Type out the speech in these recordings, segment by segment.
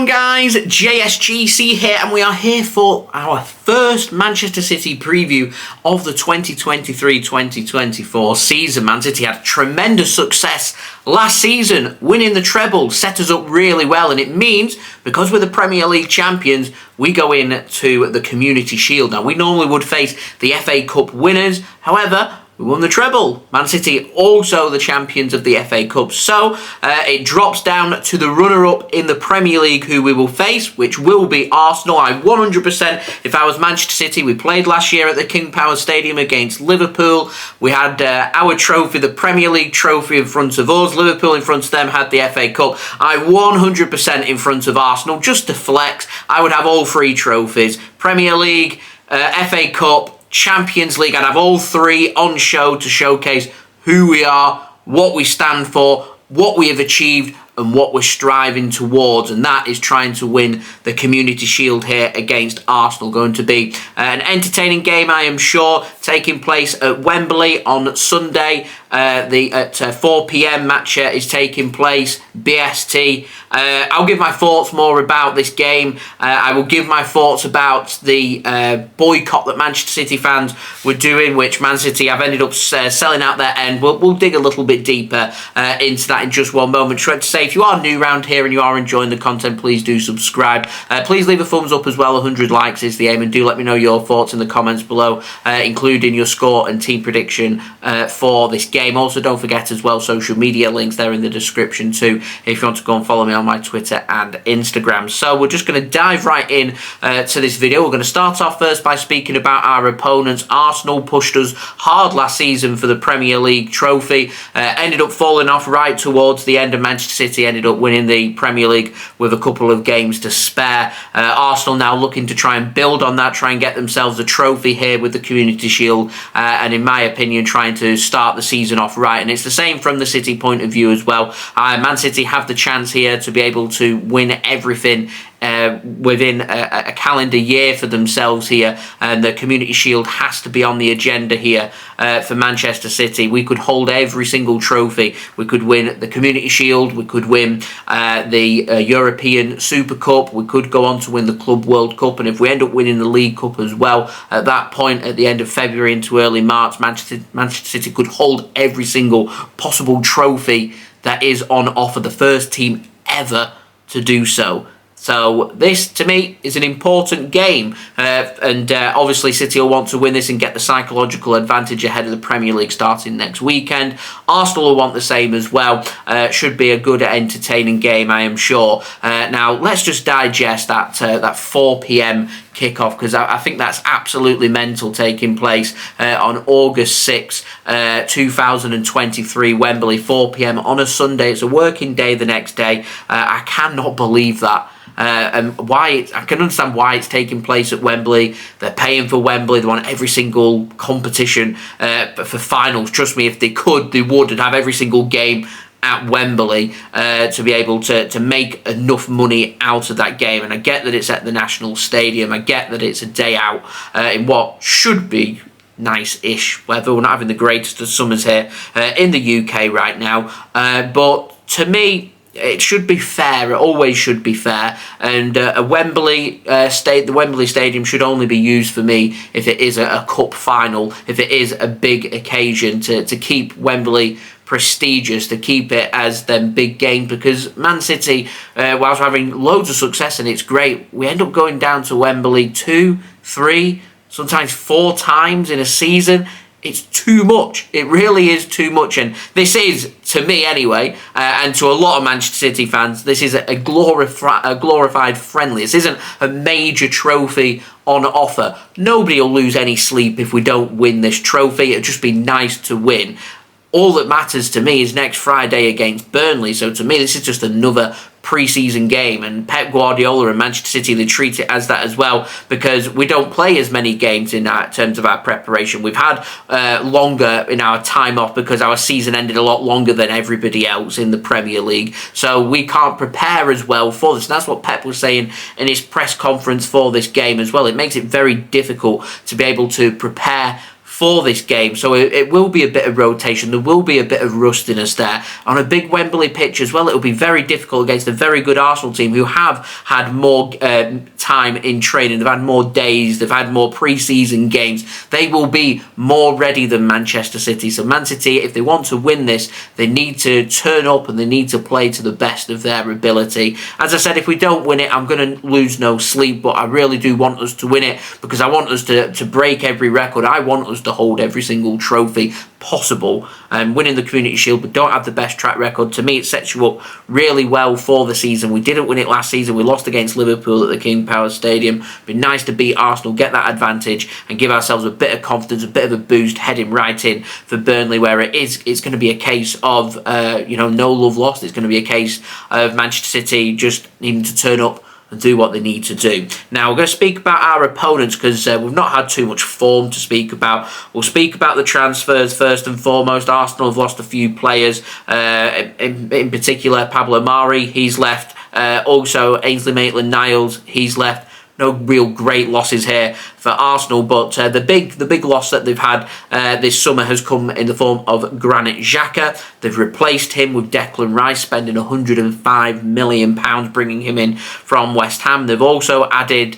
on, guys? JSGC here, and we are here for our first Manchester City preview of the 2023-2024 season. Man City had tremendous success last season, winning the treble, set us up really well, and it means, because we're the Premier League champions, we go in to the Community Shield. Now, we normally would face the FA Cup winners, however, we won the treble. Man City also the champions of the FA Cup. So it drops down to the runner-up in the Premier League who we will face, which will be Arsenal. 100%, if I was Manchester City, we played last year at the King Power Stadium against Liverpool. We had our trophy, the Premier League trophy, in front of us. Liverpool in front of them had the FA Cup. 100% in front of Arsenal, just to flex. I would have all three trophies. Premier League, FA Cup, Champions League. I'd have all three on show to showcase who we are, what we stand for, what we have achieved, and what we're striving towards, and that is trying to win the Community Shield here against Arsenal. Going to be an entertaining game, I am sure, taking place at Wembley on Sunday. At 4 PM match is taking place, BST. I'll give my thoughts more about this game. I will give my thoughts about the boycott that Manchester City fans were doing, which Man City have ended up selling out their end. We'll dig a little bit deeper into that in just one moment. Trying to say, if you are new around here and you are enjoying the content, please do subscribe. Please leave a thumbs up as well. 100 likes is the aim, and do let me know your thoughts in the comments below, including your score and team prediction for this game. Also, don't forget as well, social media links there in the description too, if you want to go and follow me on my Twitter and Instagram. So we're just going to dive right in to this video. We're going to start off first by speaking about our opponents. Arsenal pushed us hard last season for the Premier League trophy, ended up falling off right towards the end, of Manchester City ended up winning the Premier League with a couple of games to spare. Arsenal now looking to try and build on that, try and get themselves a trophy here with the Community Shield, and in my opinion, trying to start the season off right. And it's the same from the City point of view as well. Man City have the chance here to be able to win everything within a calendar year for themselves here, and the Community Shield has to be on the agenda here for Manchester City. We could hold every single trophy. We could win the Community Shield, we could win the European Super Cup, we could go on to win the Club World Cup, and if we end up winning the League Cup as well, at that point, at the end of February into early March, Manchester City could hold every single possible trophy that is on offer, the first team ever to do so. So this, to me, is an important game, and obviously City will want to win this and get the psychological advantage ahead of the Premier League starting next weekend. Arsenal will want the same as well. Should be a good, entertaining game, I am sure. Now, let's just digest that 4 PM kickoff, because I think that's absolutely mental, taking place on August 6th, 2023, Wembley, 4 PM on a Sunday. It's a working day the next day. I cannot believe that. And I can understand why it's taking place at Wembley. They're paying for Wembley. They want every single competition for finals. Trust me, if they could, they would, and have every single game at Wembley to be able to make enough money out of that game. And I get that it's at the National Stadium. I get that it's a day out in what should be nice-ish weather. We're not having the greatest of summers here in the UK right now. But to me, it should be fair. It always should be fair. And the Wembley Stadium should only be used for me if it is a cup final, if it is a big occasion, to keep Wembley prestigious, to keep it as them big game. Because Man City, whilst we're having loads of success and it's great, we end up going down to Wembley 2, 3, sometimes 4 times in a season. It's too much. It really is too much. And this is, to me anyway, and to a lot of Manchester City fans, this is a glorified friendly. This isn't a major trophy on offer. Nobody will lose any sleep if we don't win this trophy. It'd just be nice to win. All that matters to me is next Friday against Burnley. So to me, this is just another pre-season game, and Pep Guardiola and Manchester City, they treat it as that as well, because we don't play as many games in terms of our preparation. We've had longer in our time off because our season ended a lot longer than everybody else in the Premier League, so we can't prepare as well for this. And that's what Pep was saying in his press conference for this game as well. It makes it very difficult to be able to prepare for this game. So it will be a bit of rotation. There will be a bit of rustiness there. On a big Wembley pitch as well, it will be very difficult against a very good Arsenal team who have had more time in training. They've had more days. They've had more pre-season games. They will be more ready than Manchester City. So Man City, if they want to win this, they need to turn up and they need to play to the best of their ability. As I said, if we don't win it, I'm going to lose no sleep, but I really do want us to win it because I want us to break every record. I want us to hold every single trophy possible, and winning the Community Shield but don't have the best track record. To me, it sets you up really well for the season. We didn't win it last season. We lost against Liverpool at the King Power Stadium. It'd be nice to beat Arsenal, get that advantage and give ourselves a bit of confidence, a bit of a boost heading right in for Burnley, where it's going to be a case of no love lost. It's going to be a case of Manchester City just needing to turn up and do what they need to do. Now, we're going to speak about our opponents because we've not had too much form to speak about. We'll speak about the transfers first and foremost. Arsenal have lost a few players, in particular Pablo Mari, he's left. Also, Ainsley Maitland-Niles, he's left. No real great losses here for Arsenal, but the big loss that they've had this summer has come in the form of Granit Xhaka. They've replaced him with Declan Rice, spending £105 million, bringing him in from West Ham. They've also added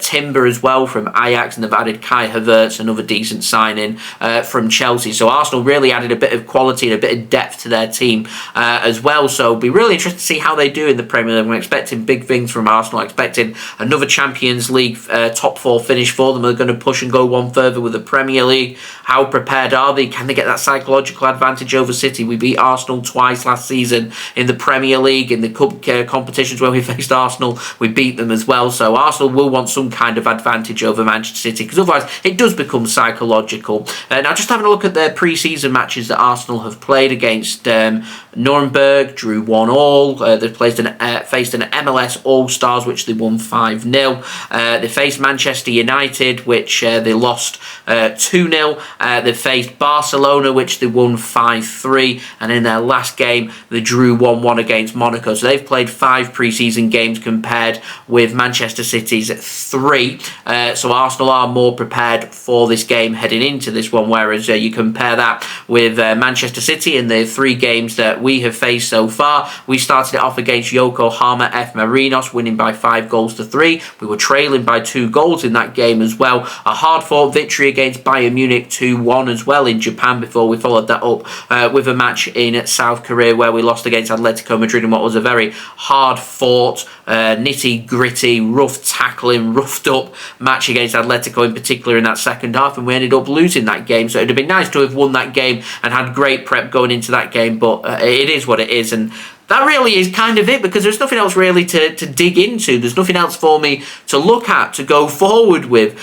Timber as well from Ajax, and they've added Kai Havertz, another decent signing from Chelsea. So Arsenal really added a bit of quality and a bit of depth to their team as well. So it'll be really interesting to see how they do in the Premier League. We're expecting big things from Arsenal, expecting another Champions League top four finish for them. They're going to push and go one further with the Premier League. How prepared are they? Can they get that psychological advantage over City? We beat Arsenal twice last season in the Premier League. In the cup competitions where we faced Arsenal, we beat them as well. So Arsenal will want some kind of advantage over Manchester City because otherwise it does become psychological. Now, just having a look at their pre-season matches that Arsenal have played against Nuremberg, drew 1-1. They've faced an MLS All-Stars, which they won 5-0. They faced Manchester United, which they lost 2-0. They faced Barcelona, which they won 5-3. And in their last game, they drew 1-1 against Monaco. So they've played 5 pre-season games compared with Manchester City's 3. So Arsenal are more prepared for this game heading into this one, whereas you compare that with Manchester City in the 3 games that we have faced so far. We started it off against Yokohama F. Marinos, winning by 5-3. We were trailing by 2 goals in that game as well. A hard-fought victory against Bayern Munich 2-1 as well in Japan before we followed that up with a match in South Korea where we lost against Atletico Madrid in what was a very hard-fought, nitty-gritty, rough tackling, roughed-up match against Atletico in particular in that second half, and we ended up losing that game. So it would have been nice to have won that game and had great prep going into that game, but it is what it is, and that really is kind of it because there's nothing else really to dig into. There's nothing else for me to look at, to go forward with.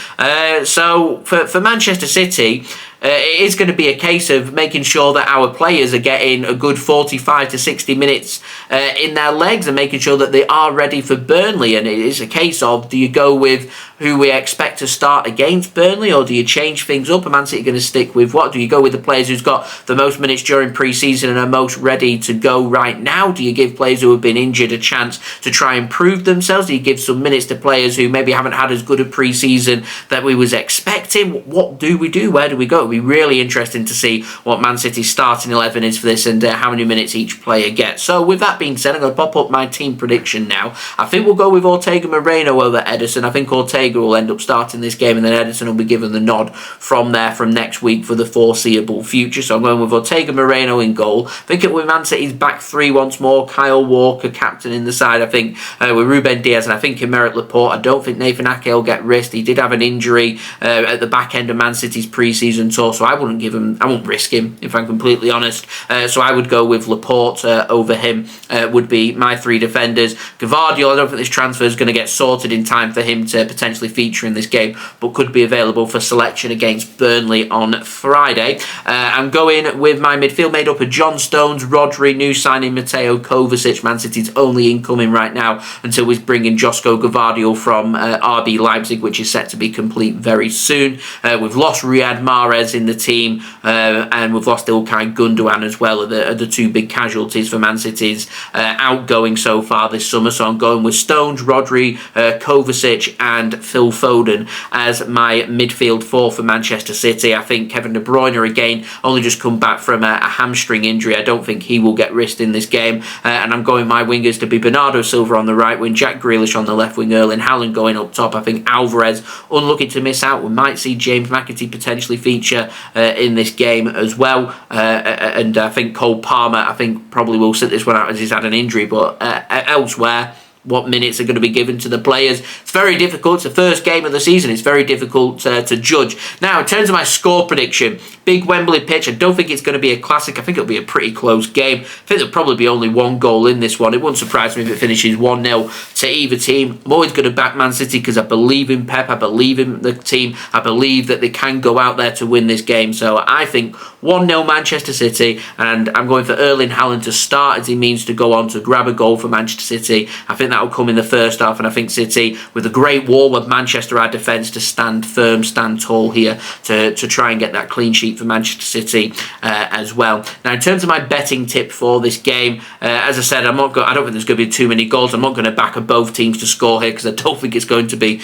So for Manchester City, it is going to be a case of making sure that our players are getting a good 45 to 60 minutes in their legs and making sure that they are ready for Burnley. And it is a case of, do you go with who we expect to start against Burnley, or do you change things up? Are Man City going to stick with what? Do you go with the players who's got the most minutes during pre-season and are most ready to go right now? Do you give players who have been injured a chance to try and prove themselves? Do you give some minutes to players who maybe haven't had as good a pre-season that we was expecting? What do we do? Where do we go? It'll be really interesting to see what Man City's starting 11 is for this and how many minutes each player gets. So with that being said, I'm going to pop up my team prediction now. I think we'll go with Ortega-Moreno over Ederson. I think Ortega will end up starting this game and then Ederson will be given the nod from there from next week for the foreseeable future. So I'm going with Ortega-Moreno in goal. I think it will be Man City's back 3 once more. Kyle Walker captain in the side, I think, with Ruben Dias, and I think Aymeric Laporte. I don't think Nathan Ake will get risked. He did have an injury at the back end of Man City's pre-season tour, so I wouldn't risk him, if I'm completely honest. So I would go with Laporte over him, would be my 3 defenders. Gvardiol, I don't think this transfer is going to get sorted in time for him to potentially feature in this game, but could be available for selection against Burnley on Friday. I'm going with my midfield made up of John Stones, Rodri, new signing Mateo Kovacic, Man City's only incoming right now until we bring in Josko Gvardiol from RB Leipzig, which is set to be complete very soon. We've lost Riyad Mahrez Alvarez in the team, and we've lost Ilkay Gundogan as well, are the two big casualties for Man City's outgoing so far this summer. So I'm going with Stones, Rodri, Kovacic and Phil Foden as my midfield four for Manchester City. I think Kevin De Bruyne, again, only just come back from a hamstring injury. I don't think he will get risked in this game, and I'm going my wingers to be Bernardo Silva on the right wing, Jack Grealish on the left wing, Erling Haaland going up top. I think Alvarez unlucky to miss out. We might see James McAtee potentially feature in this game as well, and I think Cole Palmer, I think, probably will sit this one out as he's had an injury, but elsewhere, what minutes are going to be given to the players? It's very difficult. It's the first game of the season. It's very difficult to judge. Now, in terms of my score prediction, big Wembley pitch. I don't think it's going to be a classic. I think it'll be a pretty close game. I think there'll probably be only one goal in this one. It wouldn't surprise me if it finishes 1-0 to either team. I'm always going to back Man City because I believe in Pep. I believe in the team. I believe that they can go out there to win this game. So I think 1-0 Manchester City, and I'm going for Erling Haaland to start as he means to go on to grab a goal for Manchester City. I think that will come in the first half, and I think City, with a great wall of Manchester our defence, to stand firm, stand tall here to try and get that clean sheet for Manchester City as well. Now, in terms of my betting tip for this game, as I said, I don't think there's going to be too many goals. I'm not going to back both teams to score here because I don't think it's going to be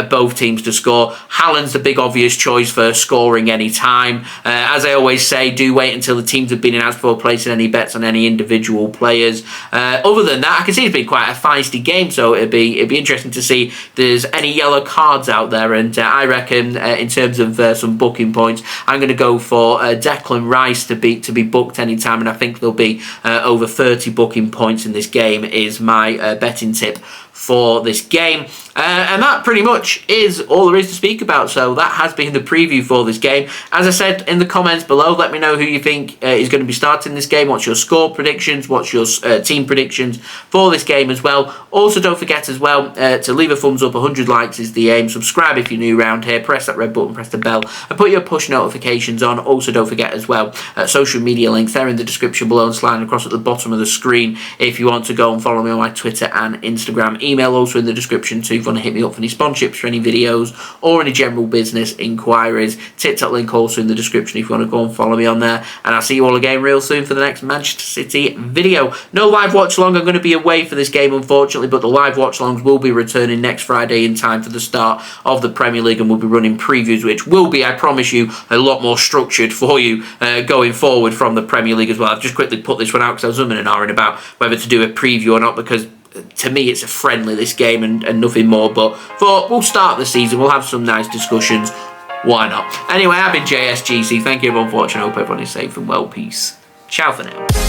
both teams to score. Haaland's the big obvious choice for scoring any time. As I always say, do wait until the teams have been announced before placing any bets on any individual players. Other than that, I can see it's been quite a feisty game, so it'd be interesting to see if there's any yellow cards out there, and I reckon in terms of some booking points, I'm going to go for Declan Rice to be booked anytime, and I think there'll be over 30 booking points in this game is my betting tip for this game. And that pretty much is all there is to speak about. So that has been the preview for this game. As I said in the comments below, let me know who you think is going to be starting this game. What's your score predictions? What's your team predictions for this game as well? Also, don't forget as well to leave a thumbs up. 100 likes is the aim. Subscribe if you're new around here. Press that red button, press the bell, and put your push notifications on. Also, don't forget as well, social media links, they're in the description below and sliding across at the bottom of the screen if you want to go and follow me on my Twitter and Instagram. Email also in the description too if you want to hit me up for any sponsorships for any videos or any general business inquiries. TikTok link also in the description if you want to go and follow me on there. And I'll see you all again real soon for the next Manchester City video. No live watch along. I'm going to be away for this game unfortunately, but the live watch alongs will be returning next Friday in time for the start of the Premier League, and we'll be running previews which will be, I promise you, a lot more structured for you going forward from the Premier League as well. I've just quickly put this one out because I was umming and ahhing about whether to do a preview or not, because to me it's a friendly, this game, and nothing more. But we'll start the season, we'll have some nice discussions, why not? Anyway, I've been JSGC. Thank you everyone for watching. I hope everyone is safe and well. Peace. Ciao for now.